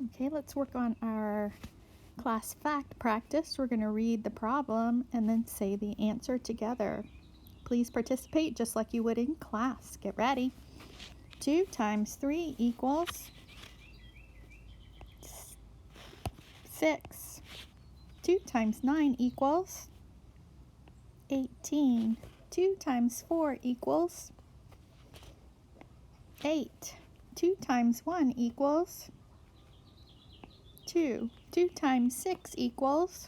Okay, let's work on our class fact practice. We're going to read the problem and then say the answer together. Please participate just like you would in class. Get ready. 2 times 3 equals 6. 2 times 9 equals 18. 2 times 4 equals 8. 2 times 1 equals 2. 2 times 6 equals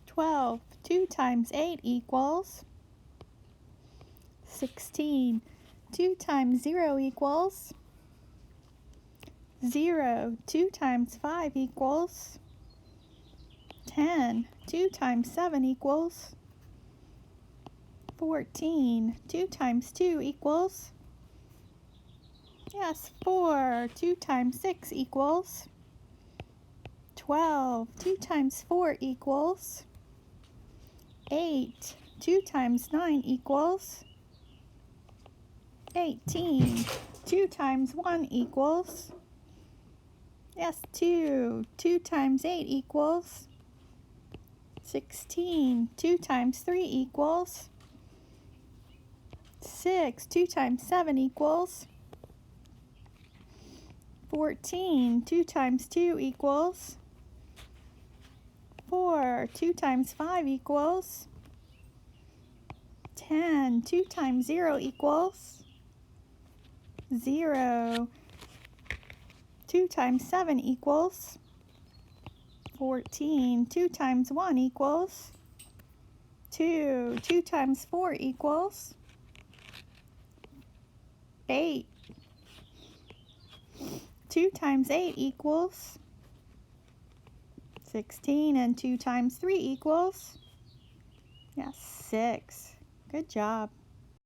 12. 2 times 8 equals 16. 2 times 0 equals 0. 2 times 5 equals 10. 2 times 7 equals 14. 2 times 2 equals 4. 2 times 6 equals 12. 2 times 4 equals 8. 2 times 9 equals 18. 2 times 1 equals 2. 2 times 8 equals 16. 2 times 3 equals 6. 2 times 7 equals 14. 2 times 2 equals 4. 2 times 5 equals 10. 2 times 0 equals 0. 2 times 7 equals 14. 2 times 1 equals 2. 2 times 4 equals 8. 2 times 8 equals 16. And 2 times 3 equals 6. Good job.